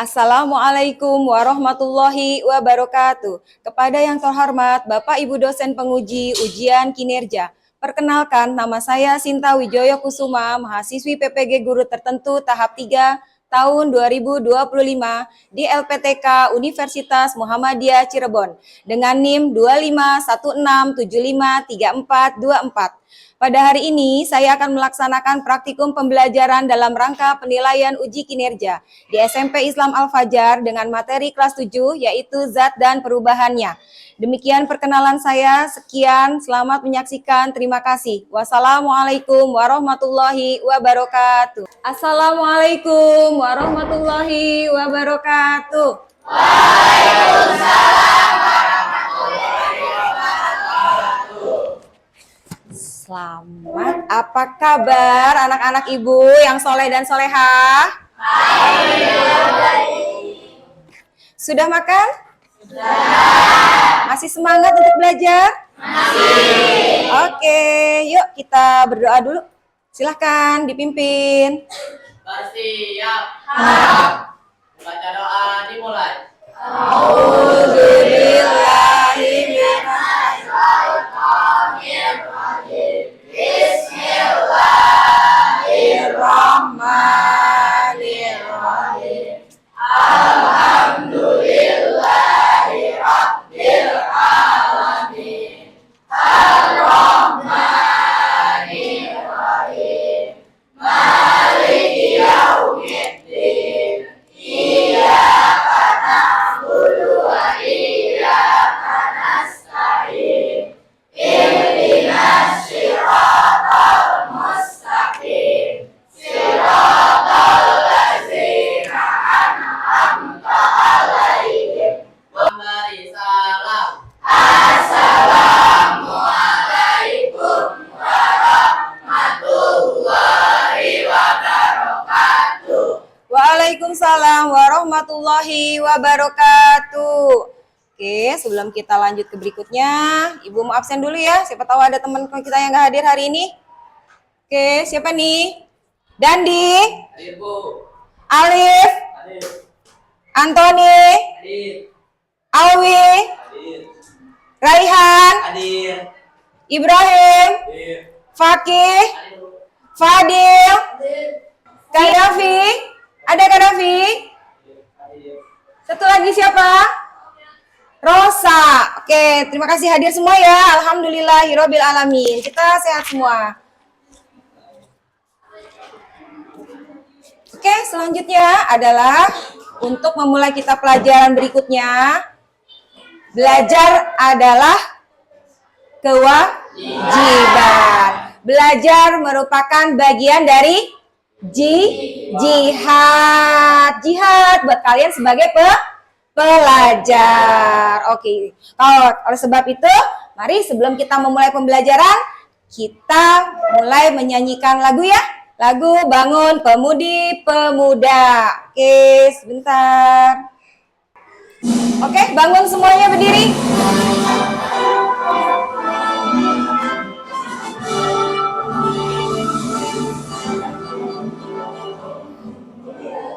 Assalamualaikum warahmatullahi wabarakatuh. Kepada yang terhormat Bapak Ibu dosen penguji ujian kinerja. Perkenalkan, nama saya Sinta Wijoyo Kusuma, mahasiswi PPG Guru Tertentu tahap 3 tahun 2025 di LPTK Universitas Muhammadiyah Cirebon dengan NIM 2516753424. Pada hari ini, saya akan melaksanakan praktikum pembelajaran dalam rangka penilaian uji kinerja di SMP Islam Al-Fajar dengan materi kelas 7, yaitu zat dan perubahannya. Demikian perkenalan saya, sekian, selamat menyaksikan, terima kasih. Wassalamualaikum warahmatullahi wabarakatuh. Assalamualaikum warahmatullahi wabarakatuh. Waalaikumsalam. Selamat, apa kabar anak-anak ibu yang soleh dan solehah? Sudah makan? Sudah. Masih semangat untuk belajar? Masih. Oke, yuk kita berdoa dulu. Silahkan dipimpin. Bersiap. Baca doa dimulai. Bismillahirrahmanirrahim. Alhamdulillahirabbil alamin. Arrahmanirrahim. Maliki yaumiddin. Iyyaka na'budu wa iyyaka nasta'in. Ihdinas siratal mustaqim. Siratal ladzina an'amta 'alaihim. Memberi salam. Assalamualaikum warahmatullahi wabarakatuh. Waalaikumsalam warahmatullahi wabarakatuh. Oke, sebelum kita lanjut ke berikutnya, Ibu mau absen dulu ya. Siapa tahu ada teman kita yang nggak hadir hari ini. Oke, siapa nih? Dandi, Hadir, Bu. Alif, Hadir. Antoni, Hadir. Alwi, Hadir. Raihan, Hadir. Ibrahim, Hadir. Fakih, Hadir. Fadil, Kak Davi. Ada Kak Davi? Hadir. Satu lagi siapa? Rosa. Oke, terima kasih hadir semua ya. Alhamdulillahirabbil alamin. Kita sehat semua. Oke, selanjutnya adalah untuk memulai kita pelajaran berikutnya. Belajar adalah kewajiban. Belajar merupakan bagian dari jihad. Jihad buat kalian sebagai pelajar. Oke. Oleh sebab itu, mari sebelum kita memulai pembelajaran, kita mulai menyanyikan lagu ya. Lagu Bangun Pemudi Pemuda. Oke, sebentar. Oke, bangun semuanya berdiri.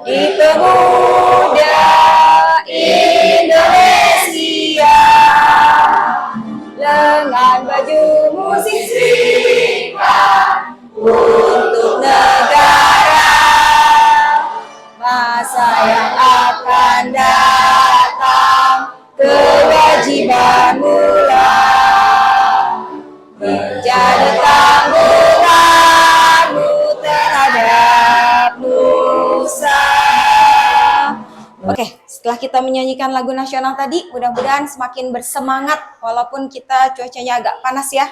Di pemuda Indonesia, lengan bajumu sisihkan untuk negara, masa yang akan datang, kewajiban mula menjadi tanggunganmu terhadap nusa. Oke, setelah kita menyanyikan lagu nasional tadi, mudah-mudahan semakin bersemangat walaupun kita cuacanya agak panas ya.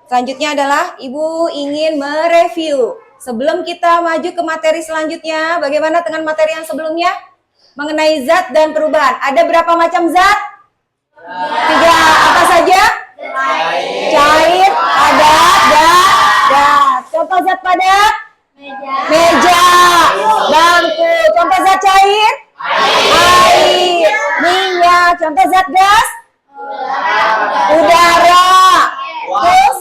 Selanjutnya adalah Ibu ingin mereview. Sebelum kita maju ke materi selanjutnya, bagaimana dengan materi yang sebelumnya? Mengenai zat dan perubahan. Ada berapa macam zat? 3. Apa saja? Cair, padat, dan gas. Contoh zat padat? Meja, bangku. Contoh zat cair? Air, minyak. Contoh zat gas? Udara. Terus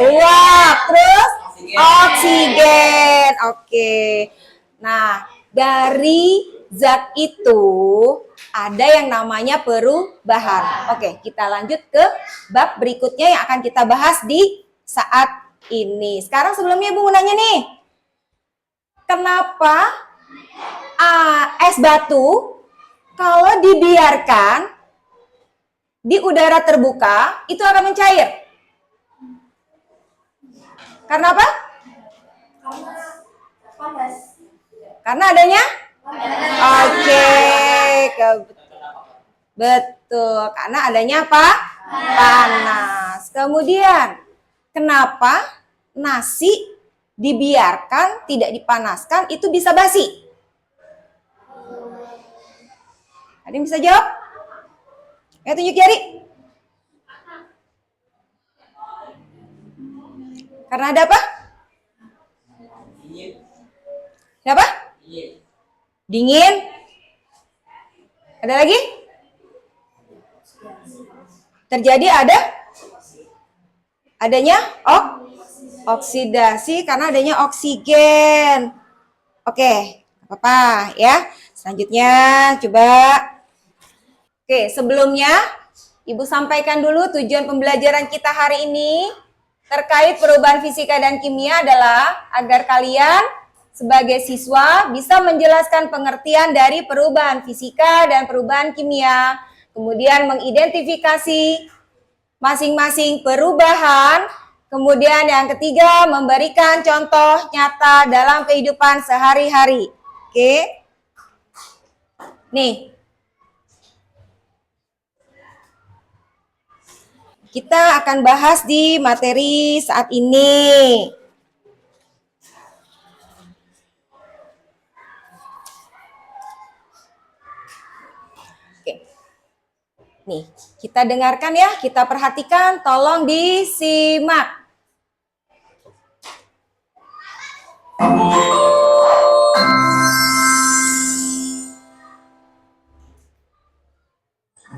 uap, terus oksigen. Oke. Nah, dari zat itu ada yang namanya perubahan. Oke, kita lanjut ke bab berikutnya yang akan kita bahas di saat ini. Sekarang sebelumnya Ibu mau nanya nih, kenapa es batu kalau dibiarkan di udara terbuka itu akan mencair? Karena apa? Karena adanya? Oke, betul. Karena adanya apa? Panas. Kemudian, kenapa nasi dibiarkan tidak dipanaskan itu bisa basi? Ada yang bisa jawab? Ya, tunjuk jari. Karena ada apa? Dingin. Ada apa? Dingin. Dingin. Ada lagi? Terjadi adanya oksidasi karena adanya oksigen. Oke, apa-apa ya. Selanjutnya coba. Oke, sebelumnya Ibu sampaikan dulu tujuan pembelajaran kita hari ini terkait perubahan fisika dan kimia adalah agar kalian sebagai siswa bisa menjelaskan pengertian dari perubahan fisika dan perubahan kimia, kemudian mengidentifikasi masing-masing perubahan, kemudian yang ketiga memberikan contoh nyata dalam kehidupan sehari-hari. Oke. Nih. Kita akan bahas di materi saat ini. Oke. Nih, kita dengarkan ya, kita perhatikan, tolong disimak.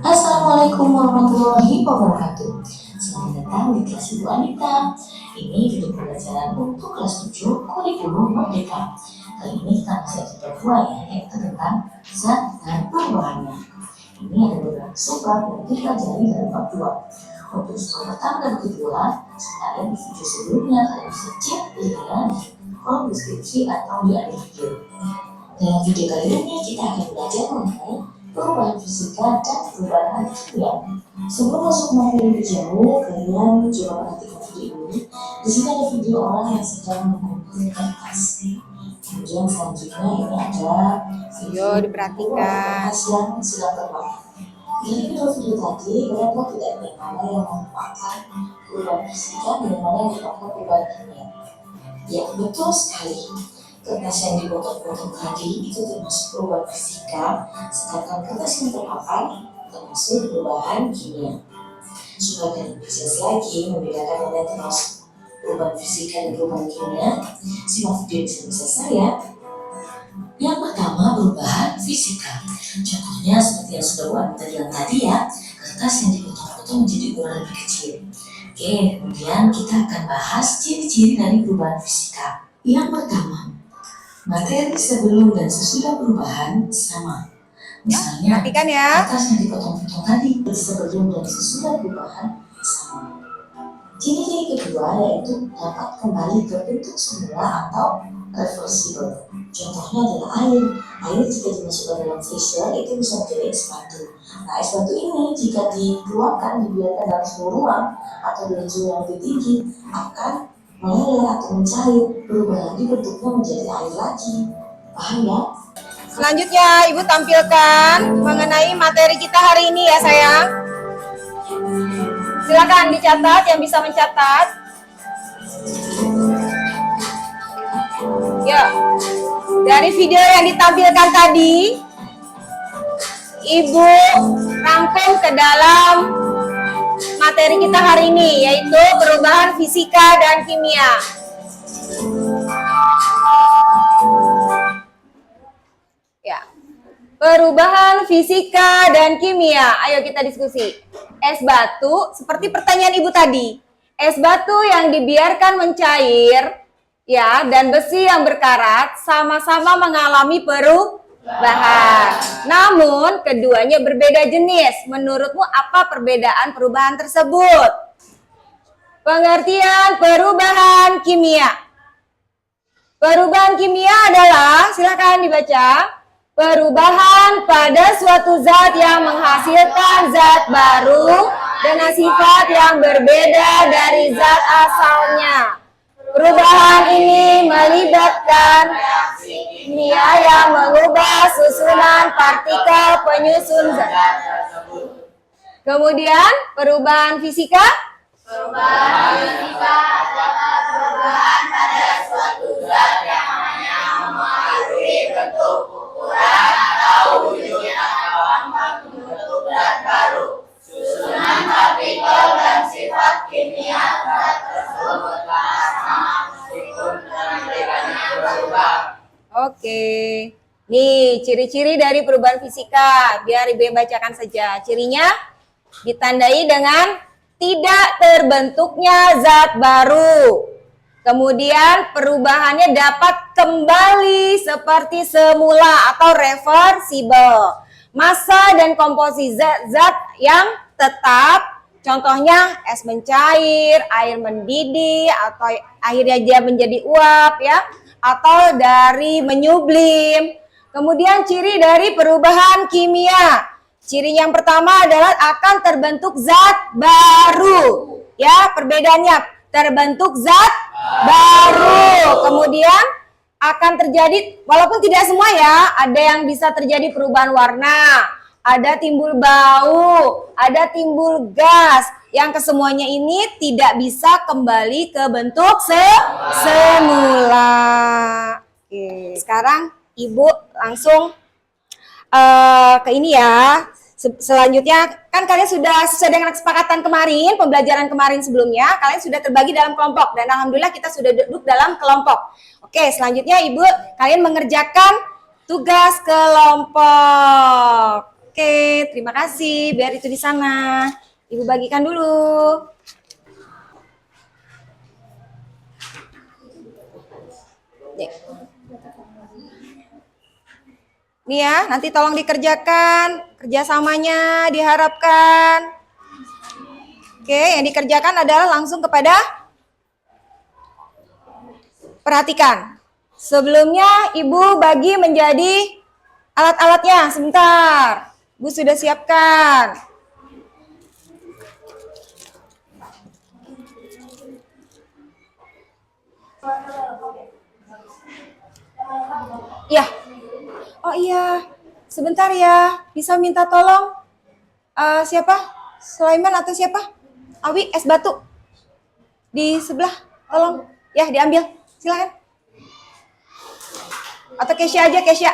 Assalamualaikum warahmatullahi wabarakatuh. Selamat datang di kelas Ibu Anita. Ini video pembelajaran untuk kelas 7 kurikulum Merdeka. Kali ini kita masih ada bab 2 ya, yaitu tentang zat dan perubahannya. Ini ada beberapa soal yang dipelajari dalam bab 2. Untuk soal pertama dan kedua, kalian di video sebelumnya kalian bisa cek linknya di kolom deskripsi atau di akhir video. Dalam video kali ini kita akan belajar mengenai perubahan fisika dan perubahan kimia. Sebelum masuk materi lebih jauh, kalian coba perhatikan video ini. Di sini ada video orang yang sedang mengumpulkan kertas. Kemudian selanjutnya ini ada video diperhatikan. kertas yang sedang terbang. Jadi video tadi, kalian tahu tidak yang mana yang merupakan perubahan fisika dan yang mana yang merupakan perubahan kimia? Ya, betul sekali. Kertas yang dipotong-potong tadi itu termasuk perubahan fisika, sedangkan kertas yang terpakai termasuk perubahan kimia. Supaya kalian lebih jelas lagi membedakan mana yang termasuk perubahan fisika dan perubahan kimia, simak video bisa saya. Yang pertama, perubahan fisika. Contohnya seperti yang sudah Bu Anita bilang tadi ya, kertas yang dipotong-potong menjadi ukuran lebih kecil. Oke, kemudian kita akan bahas ciri-ciri dari perubahan fisika. Yang pertama, materi sebelum dan sesudah perubahan sama. Misalnya, perhatikan ya. kertas yang dipotong-potong tadi sebelum dan sesudah perubahan sama. Ciri-ciri kedua yaitu dapat kembali ke bentuk semula atau reversible. Contohnya adalah air. Air jika dimasukkan dalam freezer itu bisa menjadi es batu. Nah, es batu ini jika dikeluarkan, dibiarkan dalam suhu ruang atau dengan suhu yang lebih tinggi akan meleleh atau mencair, berubah lagi bentuknya menjadi air lagi. Paham ya? Selanjutnya Ibu tampilkan mengenai materi kita hari ini ya sayang. Silakan dicatat yang bisa mencatat. Ya, dari video yang ditampilkan tadi, Ibu rangkum ke dalam materi kita hari ini, yaitu perubahan fisika dan kimia. Ya, perubahan fisika dan kimia. Ayo kita diskusi. Es batu, seperti pertanyaan Ibu tadi, es batu yang dibiarkan mencair, ya, dan besi yang berkarat sama-sama mengalami bahan. Namun keduanya berbeda jenis. Menurutmu apa perbedaan perubahan tersebut? Pengertian perubahan kimia. Perubahan kimia adalah, silakan dibaca, perubahan pada suatu zat yang menghasilkan zat baru dengan sifat yang berbeda dari zat asalnya. Perubahan ini melibatkan kimia yang mengubah susunan partikel penyusun zat. Kemudian perubahan fisika. Oke. Nih, ciri-ciri dari perubahan fisika. Biar Ibu bacakan saja. Cirinya ditandai dengan tidak terbentuknya zat baru. Kemudian perubahannya dapat kembali seperti semula atau reversible. Massa dan komposisi zat yang tetap, contohnya es mencair, air mendidih, atau akhirnya dia menjadi uap ya, atau dari menyublim. Kemudian ciri dari perubahan kimia. Ciri yang pertama adalah akan terbentuk zat baru. Ya, perbedaannya terbentuk zat baru. Kemudian akan terjadi, walaupun tidak semua ya, ada yang bisa terjadi perubahan warna, ada timbul bau, ada timbul gas. Yang kesemuanya ini tidak bisa kembali ke bentuk semula. Oke, sekarang Ibu langsung ke ini ya. Selanjutnya kan kalian sudah sesuai dengan kesepakatan kemarin, pembelajaran kemarin sebelumnya, kalian sudah terbagi dalam kelompok dan alhamdulillah kita sudah duduk dalam kelompok. Oke, selanjutnya Ibu kalian mengerjakan tugas kelompok. Oke, terima kasih. Biar itu di sana. Ibu bagikan dulu. Nih ya, nanti tolong dikerjakan, kerjasamanya diharapkan. Oke, yang dikerjakan adalah langsung kepada perhatikan. Sebelumnya Ibu bagi menjadi alat-alatnya, sebentar. Ibu sudah siapkan. Ya. Oh iya, sebentar ya. Bisa minta tolong siapa? Sulaiman atau siapa? Awi, es batu. Di sebelah, tolong. Ya, diambil. Silakan. Atau Kesya aja, Kesya.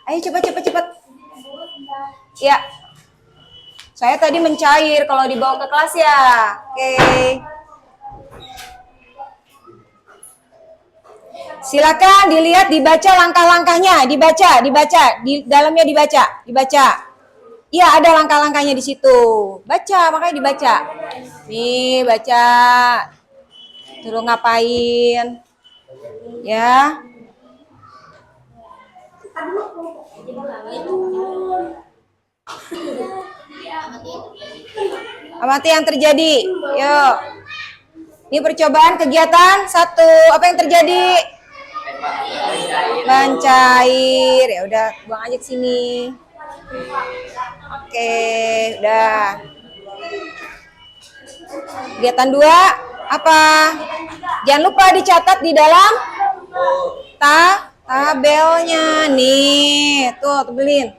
Ayo cepat. Ya. Saya tadi mencair kalau dibawa ke kelas ya. Oke. Silakan dilihat, dibaca langkah-langkahnya, dibaca, di dalamnya dibaca. Iya, ada langkah-langkahnya di situ. Baca, makanya dibaca. Nih, baca. Terus ngapain? Ya. Amati yang terjadi. Yuk. Ini percobaan kegiatan 1. Apa yang terjadi? Mencair. Ya udah, buang aja ke sini. Oke, udah. Kegiatan 2 apa? Jangan lupa dicatat di dalam tabelnya nih. Tuh, tebelin.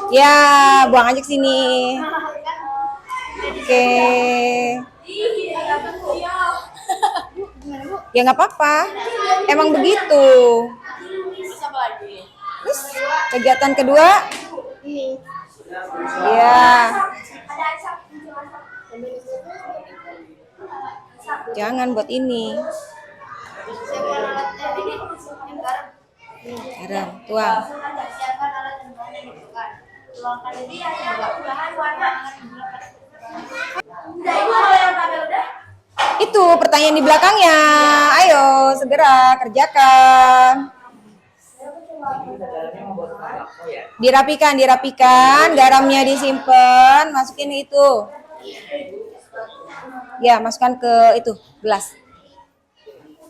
Ya, buang aja ke sini. Oke. Ya nggak apa-apa. Emang begitu. Terus kegiatan kedua? Ya. Jangan buat ini. Garam, tuang. Siapkan alat dan bahan yang dibutuhkan. Tuangkan ini yang bahan warna udah itu hal yang pada udah. Itu pertanyaan di belakangnya. Ayo segera kerjakan. Garamnya mau buat apa ya? Dirapikan, garamnya disimpan, masukin itu. Ya, masukkan ke itu gelas.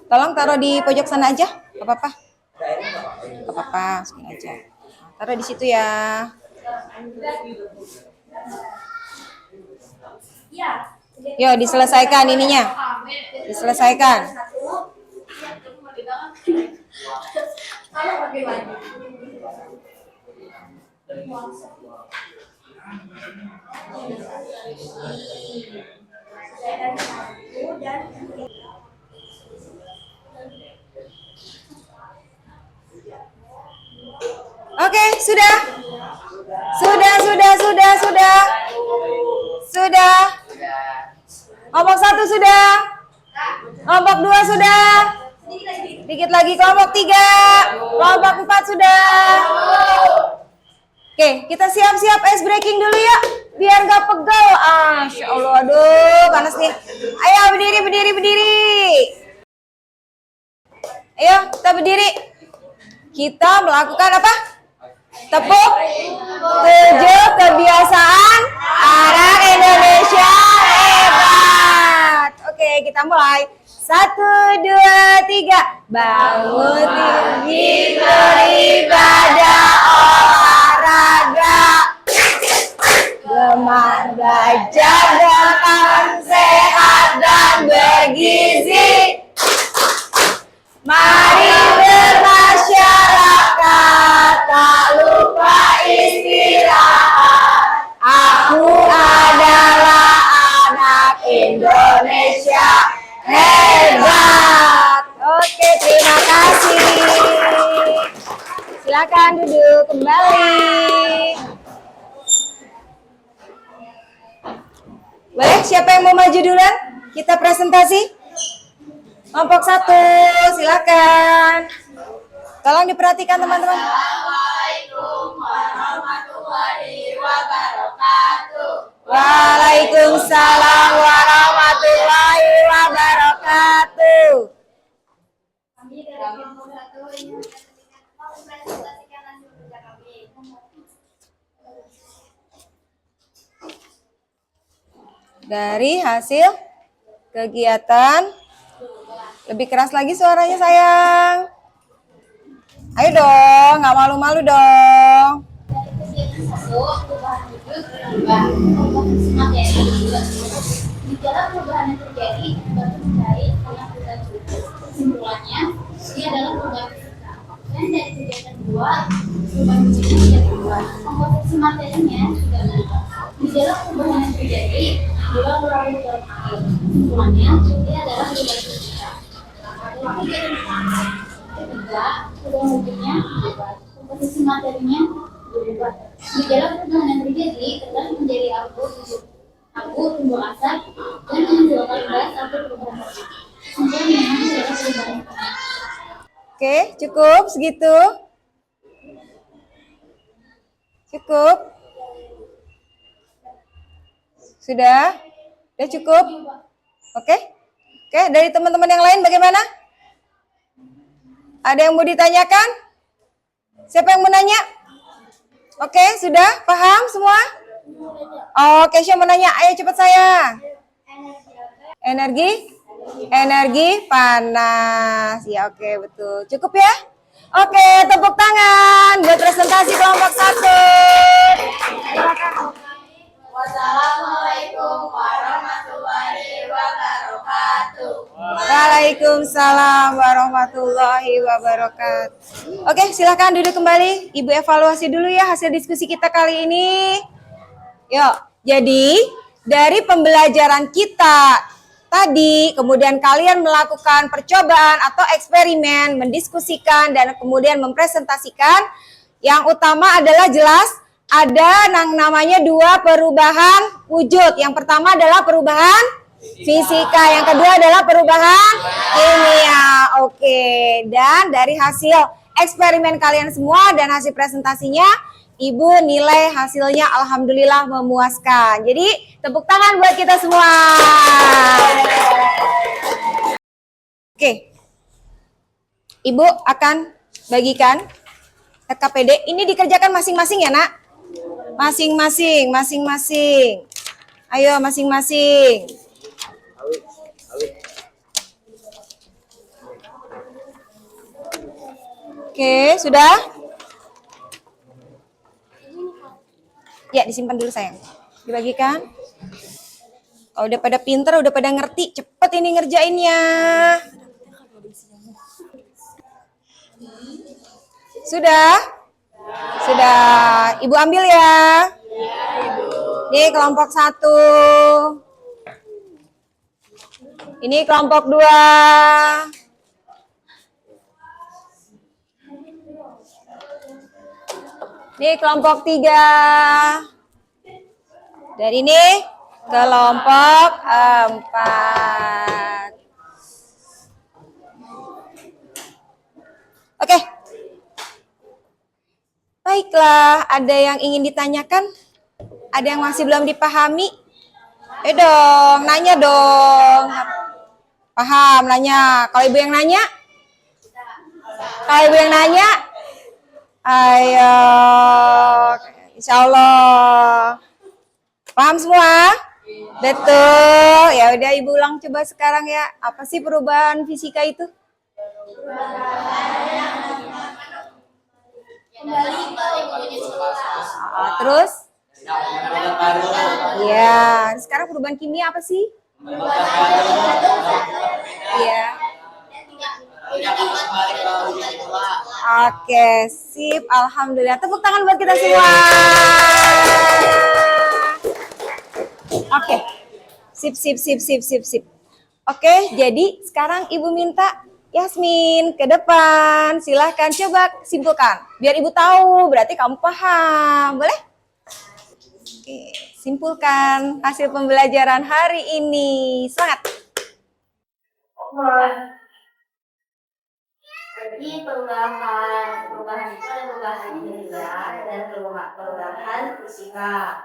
Tolong taruh di pojok sana aja, gak apa-apa. Gak apa-apa, masukin aja. Nah, taruh di situ ya. Yo, diselesaikan ininya. Diselesaikan. Oke, sudah. Sudah. Kelompok 1 sudah. Kelompok 2 sudah. Dikit lagi kelompok 3. Kelompok 4 sudah. Oke, kita siap-siap ice breaking dulu ya. Biar gak pegal. Masya Allah, aduh panas nih. Ayo berdiri. Ayo, kita berdiri. Kita melakukan apa? Tepuk 7 kebiasaan anak Indonesia hebat. Oke, kita mulai. 1, 2, 3. Bangun tinggi beribadah olahraga. Gemar belajar dengan sehat dan bergizi. Mari bermasyarakat, tak lupa istirahat. Aku adalah anak Indonesia hebat. Oke, terima kasih. Silakan duduk kembali. Boleh, siapa yang mau maju duluan? Kita presentasi. Kelompok 1, silakan. Tolong diperhatikan teman-teman. Assalamualaikum warahmatullahi wabarakatuh. Waalaikumsalam warahmatullahi wabarakatuh. Kami dari kelompok 1 ini mempresentasikan hasil kerja kami. Dari hasil kegiatan. Lebih keras lagi suaranya sayang. Ayo dong, nggak malu-malu dong. Perubahan wujud berubah. Komposisi materi di dalam perubahan yang terjadi batu mencair karena perubahan wujud. Kesimpulannya, ini adalah perubahan fisika. Dan dari kegiatan kedua, perubahan wujudnya tidak berubah. Komposisi materinya juga berubah. Di dalam perubahan yang terjadi, dua berlalu dalam air. Kesimpulannya, ini adalah perubahan fisika. Ketiga, perubahan wujudnya berubah. Komposisi materinya berubah. Di dalam perubahan yang terjadi, telah menjadi abu tumbuh asap, dan menghasilkan gas atau perubahan wujud. Kesimpulannya adalah perubahan fisika. Oke, cukup segitu. Cukup. Sudah? Sudah cukup? Oke. Oke, dari teman-teman yang lain bagaimana? Ada yang mau ditanyakan? Siapa yang mau nanya? Oke, sudah? Paham semua? Oke, siapa mau nanya? Ayo cepat saya. Energi? Energi panas. Ya, oke, betul. Cukup ya? Oke, tepuk tangan buat presentasi kelompok 1. Wassalamualaikum warahmatullahi wabarakatuh. Waalaikumsalam warahmatullahi wabarakatuh. Oke, silakan duduk kembali. Ibu evaluasi dulu ya hasil diskusi kita kali ini. Yuk, jadi dari pembelajaran kita tadi, kemudian kalian melakukan percobaan atau eksperimen, mendiskusikan dan kemudian mempresentasikan. Yang utama adalah jelas ada yang namanya 2 perubahan wujud. Yang pertama adalah perubahan fisika, yang kedua adalah perubahan kimia. Oke, dan dari hasil eksperimen kalian semua dan hasil presentasinya. Ibu nilai hasilnya alhamdulillah memuaskan. Jadi tepuk tangan buat kita semua. Oke. Ibu akan bagikan RKPD. Ini dikerjakan masing-masing ya, Nak? Masing-masing. Ayo masing-masing. Oke, sudah? Ya, disimpan dulu sayang. Dibagikan. Oh, udah pada pinter, udah pada ngerti. Cepet ini ngerjainnya. Sudah? Sudah. Ibu ambil ya. Ini kelompok 1. Ini kelompok 2. Ini kelompok 3. Dan ini kelompok 4. Oke. Baiklah, ada yang ingin ditanyakan? Ada yang masih belum dipahami? Dong, nanya dong. Paham, nanya. Kalau ibu yang nanya? Kalau ibu yang nanya? Ayo, insya Allah. Paham semua? Betul. Ya udah ibu ulang coba sekarang ya. Apa sih perubahan fisika itu? Terus? Iya. Sekarang perubahan kimia apa sih? Iya. Oke, sip. Alhamdulillah. Tepuk tangan buat kita semua. Oke. Sip. Oke, jadi sekarang ibu minta Yasmin ke depan. Silahkan coba simpulkan. Biar ibu tahu, berarti kamu paham. Boleh? Oke, simpulkan hasil pembelajaran hari ini. Semangat. Jadi perubahan itu ada perubahan kimia dan perubahan fisika.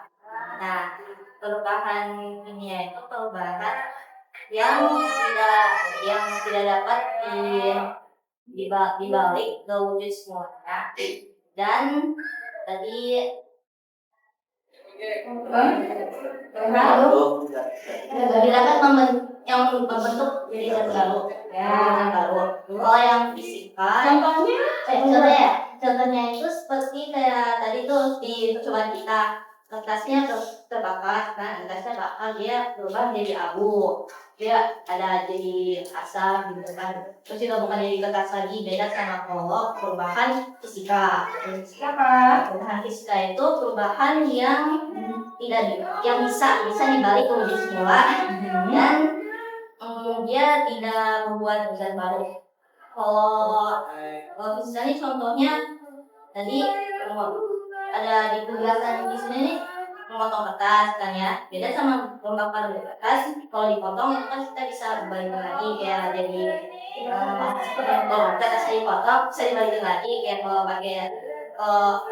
Nah, perubahan kimia itu perubahan yang tidak dapat dibalik ke wujud semuanya. Dan tadi yang membentuk jadi zat baru. Kalau yang fisika, contohnya itu seperti kayak tadi tuh di percobaan kita, kertasnya terbakar, kan kertasnya bakar, dia berubah menjadi abu, dia ada jadi asap gitu kan. Terus itu bukan jadi kertas lagi, beda sama kalau perubahan fisika. Perubahan fisika itu perubahan yang bisa dibalik ke wujud semula dan dia tidak membuat zat baru. Kalau misalnya contohnya tadi ada di penjelasan di sini nih, memotong kertas kan ya, beda sama membakar kertas. Kalau dipotong itu kan kita bisa balikin lagi kayak jadi kalau kertas dipotong bisa dibalikin lagi kayak kalau pakai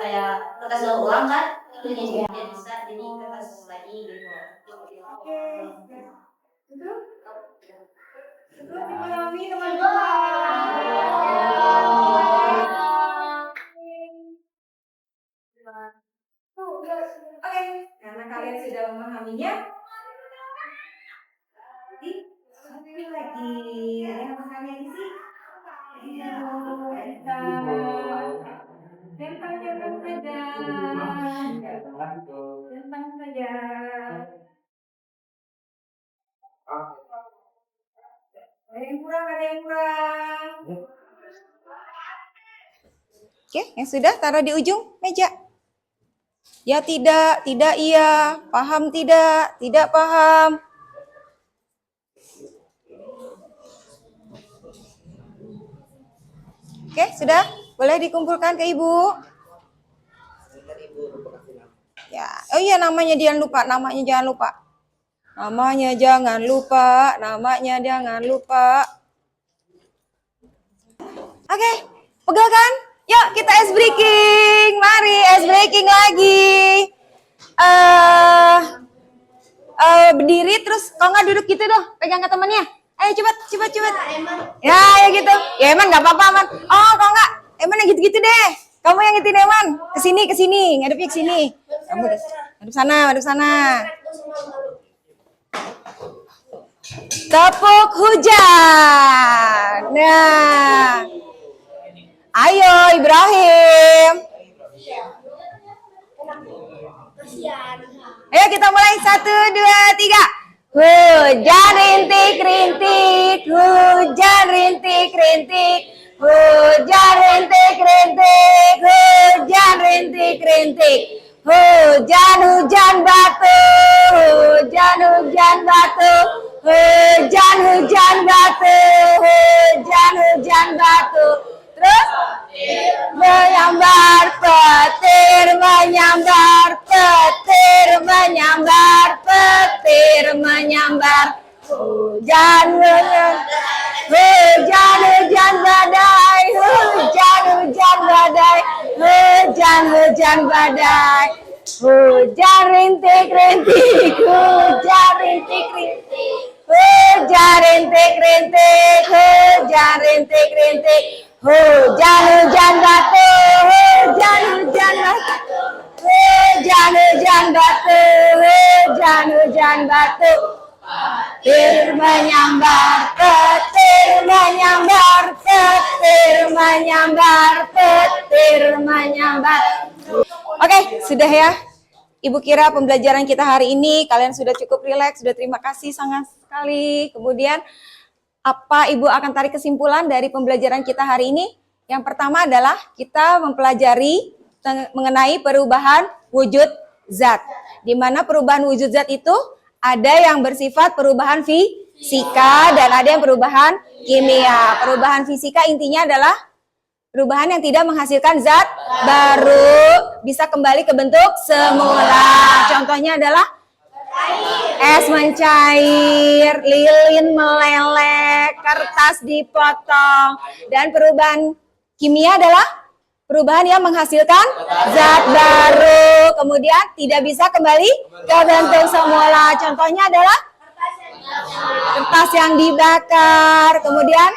kayak kertas daur ulang kan, itu jadi bisa jadi kertas lagi gitu. Dipahami teman-teman. Oke, karena kalian sudah memahaminya, jadi sampai lagi ada yang bertanya di sini. Lempar saja. Ada yang kurang. Oke, yang sudah taruh di ujung meja. Ya tidak iya, paham tidak paham. Oke, sudah? Boleh dikumpulkan ke ibu? Ya, oh iya namanya jangan lupa. Namanya jangan lupa. Oke, pegel kan? Yuk kita ice breaking. Mari ice breaking lagi. Berdiri terus kalau nggak duduk gitu dong, pegang ke temannya. Ayo cepat. Ya gitu. Ya Eman nggak apa-apa Eman. Oh kalau nggak Eman yang gitu-gitu deh. Kamu yang gitu deh Eman. Kesini, ngadepnya ke sini. Kamu madep sana. Tepuk hujan. Nah, ayo Ibrahim. Ayo kita mulai 1, 2, 3. Hujan rintik-rintik, hujan rintik-rintik, hujan rintik-rintik, hujan rintik-rintik, hujan batu, hujan batu, hujan batu, hujan batu. Terus menyambar petir, menyambar petir, menyambar petir, menyambar hujan badai, hujan badai, hujan badai, hujan rintik-rintik, hujan rintik-rintik, hujan rintik-rintik, hujan rintik-rintik, hujan batu, hujan batu, hujan batu, hujan batu, petir menyambar, petir menyambar, petir menyambar, petir menyambar. Oke, sudah ya. Ibu kira pembelajaran kita hari ini kalian sudah cukup rileks, sudah terima kasih sangat sekali. Kemudian apa Ibu akan tarik kesimpulan dari pembelajaran kita hari ini? Yang pertama adalah kita mempelajari mengenai perubahan wujud zat. Di mana perubahan wujud zat itu ada yang bersifat perubahan fisika dan ada yang perubahan kimia. Perubahan fisika intinya adalah perubahan yang tidak menghasilkan zat baru, bisa kembali ke bentuk semula. Contohnya adalah es mencair, lilin meleleh, kertas dipotong. Dan perubahan kimia adalah perubahan yang menghasilkan zat baru, kemudian tidak bisa kembali ke bentuk semula. Contohnya adalah kertas yang dibakar, kemudian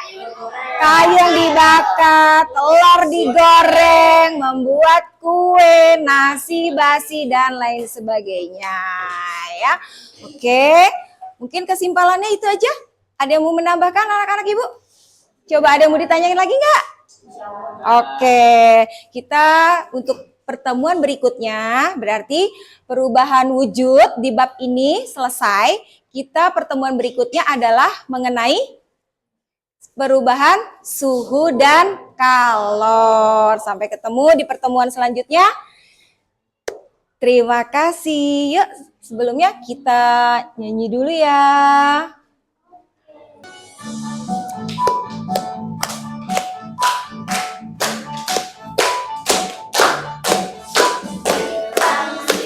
kayu yang dibakar, telur digoreng, membuat kue, nasi basi, dan lain sebagainya. Ya, oke. Mungkin kesimpulannya itu aja. Ada yang mau menambahkan anak-anak Ibu? Coba ada yang mau ditanyain lagi nggak? Oke, kita untuk pertemuan berikutnya berarti perubahan wujud di bab ini selesai. Kita pertemuan berikutnya adalah mengenai perubahan suhu dan kalor. Sampai ketemu di pertemuan selanjutnya. Terima kasih. Yuk, sebelumnya kita nyanyi dulu ya.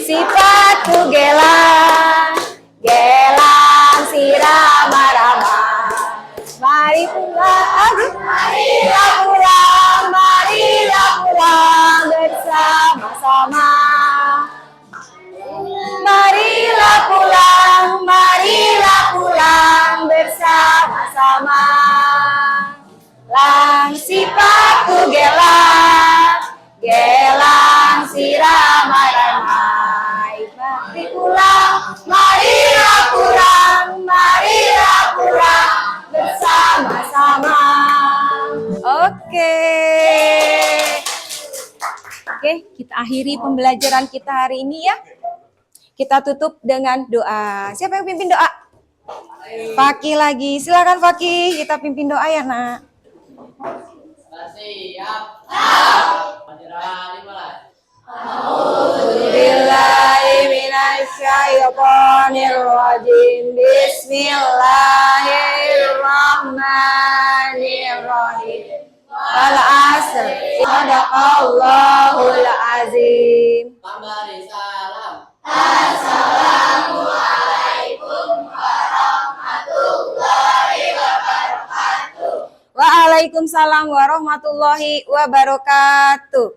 Sifatku gelang, gelang si rama-rama. Mari pulang, marilah pulang bersama-sama. Marilah pulang bersama-sama. Lang sifatku gelang, gelang si rama-rama. Marilah pulang bersama-sama. Oke, kita akhiri pembelajaran kita hari ini ya. Kita tutup dengan doa. Siapa yang pimpin doa? Fakih lagi. Silakan Fakih, kita pimpin doa ya, Nak. Siap. Panjang dimulai. A'udzubillahiminasyaitonirrajim. Bismillahirrahmanirrahim. Wal 'asr. Shadaqallahul azim. Tambah salam. Assalamualaikum warahmatullahi wabarakatuh. Waalaikumsalam warahmatullahi wabarakatuh.